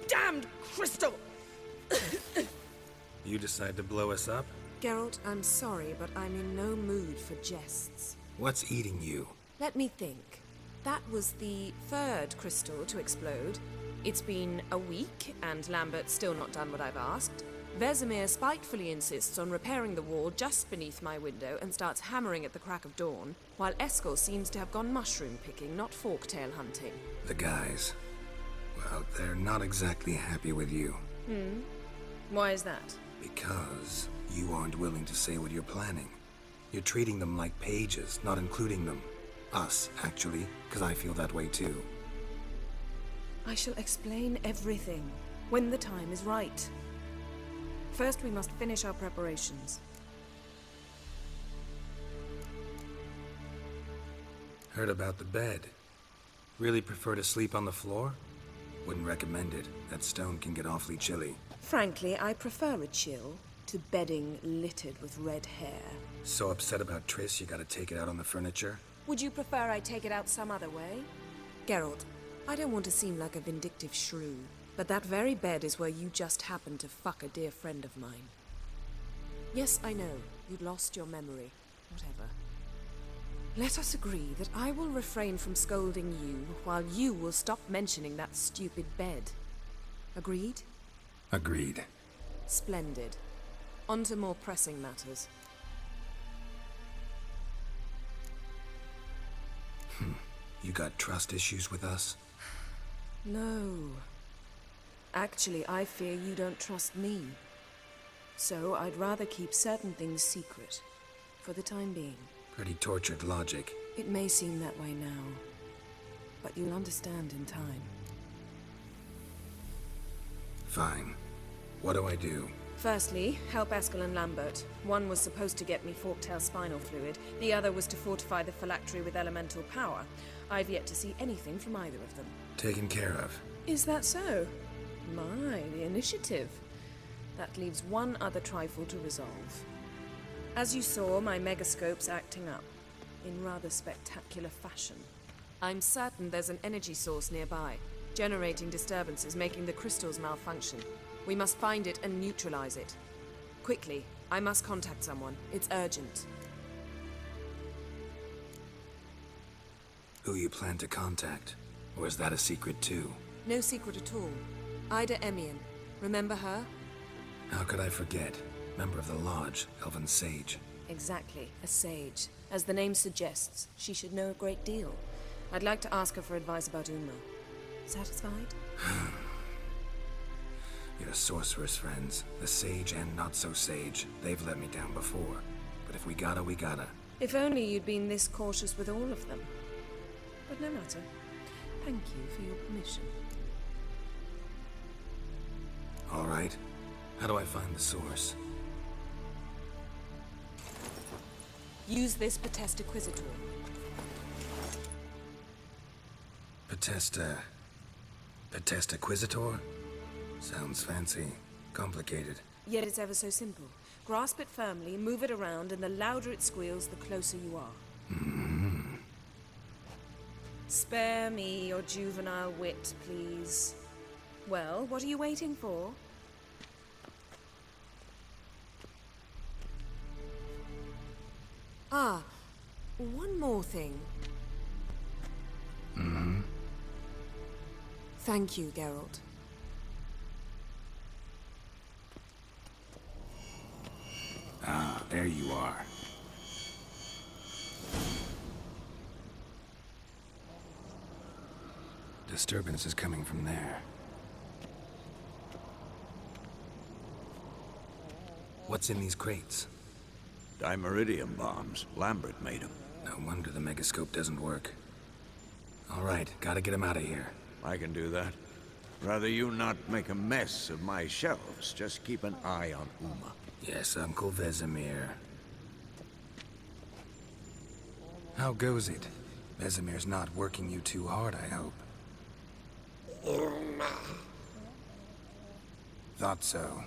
Damned crystal! You decide to blow us up? Geralt, I'm sorry, but I'm in no mood for jests. What's eating you? Let me think. That was the third crystal to explode. It's been a week, and Lambert's still not done what I've asked. Vesemir spitefully insists on repairing the wall just beneath my window and starts hammering at the crack of dawn, while Eskel seems to have gone mushroom picking, not forktail hunting. The guys. Well, they're not exactly happy with you. Why is that? Because you aren't willing to say what you're planning. You're treating them like pages, not including them. Us, actually, because I feel that way too. I shall explain everything when the time is right. First, we must finish our preparations. Heard about the bed. Really prefer to sleep on the floor? Wouldn't recommend it. That stone can get awfully chilly. Frankly, I prefer a chill to bedding littered with red hair. So upset about Triss, you gotta take it out on the furniture? Would you prefer I take it out some other way? Geralt, I don't want to seem like a vindictive shrew, but that very bed is where you just happened to fuck a dear friend of mine. Yes, I know, you'd lost your memory. Whatever. Let us agree that I will refrain from scolding you, while you will stop mentioning that stupid bed. Agreed? Agreed. Splendid. On to more pressing matters. You got trust issues with us? No. Actually, I fear you don't trust me. So I'd rather keep certain things secret, for the time being. Pretty tortured logic. It may seem that way now, but you'll understand in time. Fine. What do I do? Firstly, help Eskel and Lambert. One was supposed to get me forktail spinal fluid, the other was to fortify the phylactery with elemental power. I've yet to see anything from either of them. Taken care of. Is that so? My, the initiative. That leaves one other trifle to resolve. As you saw, my megascope's acting up, in rather spectacular fashion. I'm certain there's an energy source nearby, generating disturbances, making the crystals malfunction. We must find it and neutralize it. Quickly, I must contact someone. It's urgent. Who you plan to contact? Or is that a secret too? No secret at all. Ida Emian. Remember her? How could I forget? Member of the Lodge, Elven Sage. Exactly, a sage. As the name suggests, she should know a great deal. I'd like to ask her for advice about Uma. Satisfied? Your sorceress friends, the sage and not-so-sage, they've let me down before. But if we gotta, we gotta. If only you'd been this cautious with all of them. But no matter. Thank you for your permission. All right. How do I find the source? Use this Potesta Quisitor. Potesta Quisitor? Sounds fancy. Complicated. Yet it's ever so simple. Grasp it firmly, move it around, and the louder it squeals, the closer you are. Spare me your juvenile wit, please. Well, what are you waiting for? Ah, one more thing. Thank you, Geralt. Ah, there you are. Disturbance is coming from there. What's in these crates? Dimeridium bombs. Lambert made them. No wonder the megascope doesn't work. All right, gotta get him out of here. I can do that. Rather you not make a mess of my shelves. Just keep an eye on Uma. Yes, Uncle Vesemir. How goes it? Vesemir's not working you too hard, I hope. Thought so.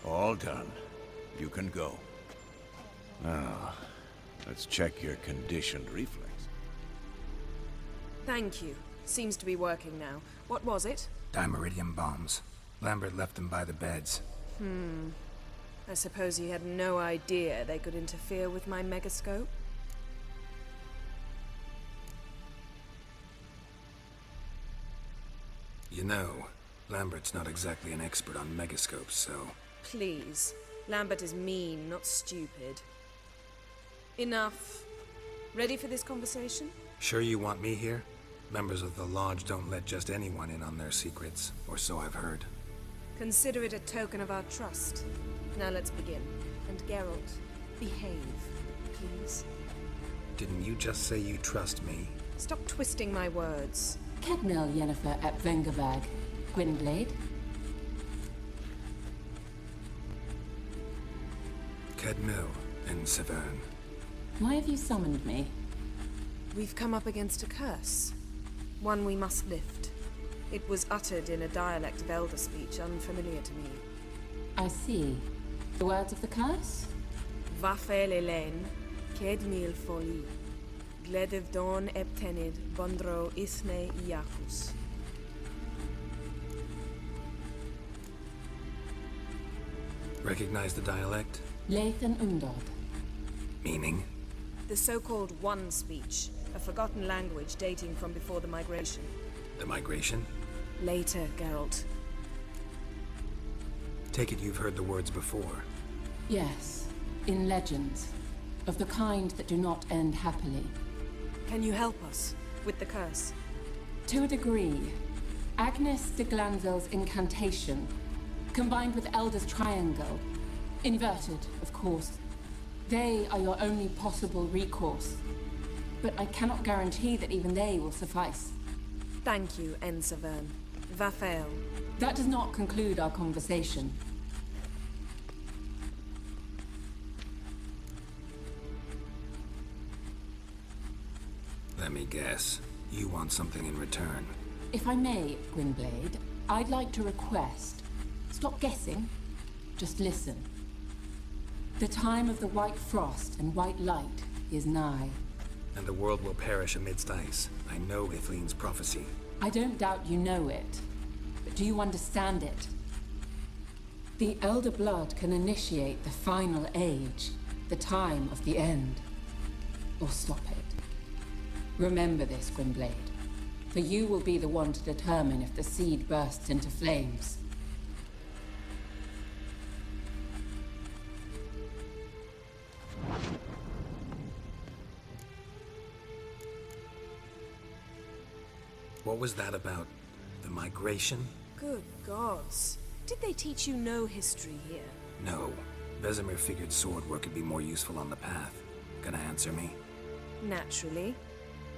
All done. You can go. Now, let's check your conditioned reflex. Thank you. Seems to be working now. What was it? Dimeridium bombs. Lambert left them by the beds. I suppose he had no idea they could interfere with my megascope? You know, Lambert's not exactly an expert on megascopes, so... Please. Lambert is mean, not stupid. Enough. Ready for this conversation? Sure you want me here? Members of the Lodge don't let just anyone in on their secrets, or so I've heard. Consider it a token of our trust. Now let's begin. And Geralt, behave, please. Didn't you just say you trust me? Stop twisting my words. Kednel Yennefer at Vengerberg, Gwynblade. Kedmil and Severn. Why have you summoned me? We've come up against a curse. One we must lift. It was uttered in a dialect of Elder speech unfamiliar to me. I see. The words of the curse? Vafel Elen, Kedmil Foli. Gledev Don Eptenid, Bondro Isne Iakus. Recognize the dialect? Lathan Undod. Meaning? The so-called One speech, a forgotten language dating from before the migration. The migration? Later, Geralt. Take it you've heard the words before. Yes, in legends. Of the kind that do not end happily. Can you help us with the curse? To a degree. Agnes de Glanville's incantation, combined with Elder's triangle, inverted, of course. They are your only possible recourse. But I cannot guarantee that even they will suffice. Thank you, Severn. Vafel. That does not conclude our conversation. Let me guess. You want something in return. If I may, Gwynblade, I'd like to request. Stop guessing. Just listen. The time of the white frost and white light is nigh. And the world will perish amidst ice. I know Ithleen's prophecy. I don't doubt you know it. But do you understand it? The Elder Blood can initiate the final age, the time of the end. Or stop it. Remember this, Gwynblade. For you will be the one to determine if the seed bursts into flames. What was that about? The migration? Good gods. Did they teach you no history here? No. Vesemir figured sword work could be more useful on the path. Gonna answer me? Naturally.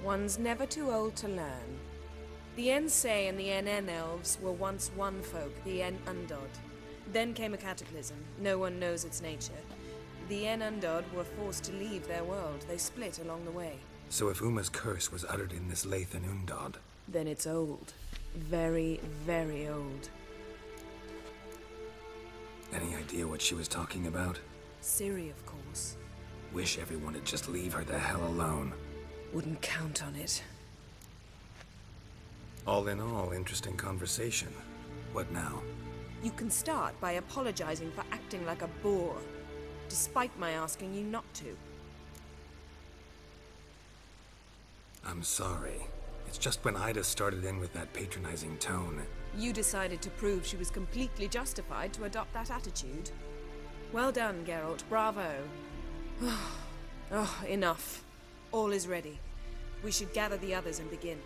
One's never too old to learn. The Ensei and the NN elves were once one folk, the En Undod. Then came a cataclysm. No one knows its nature. The En Undod were forced to leave their world. They split along the way. So if Uma's curse was uttered in this Lathan Undod... Then it's old. Very, very old. Any idea what she was talking about? Ciri, of course. Wish everyone would just leave her the hell alone. Wouldn't count on it. All in all, interesting conversation. What now? You can start by apologizing for acting like a boor, despite my asking you not to. I'm sorry. It's just when Ida started in with that patronizing tone. You decided to prove she was completely justified to adopt that attitude. Well done, Geralt. Bravo. Oh, enough. All is ready. We should gather the others and begin.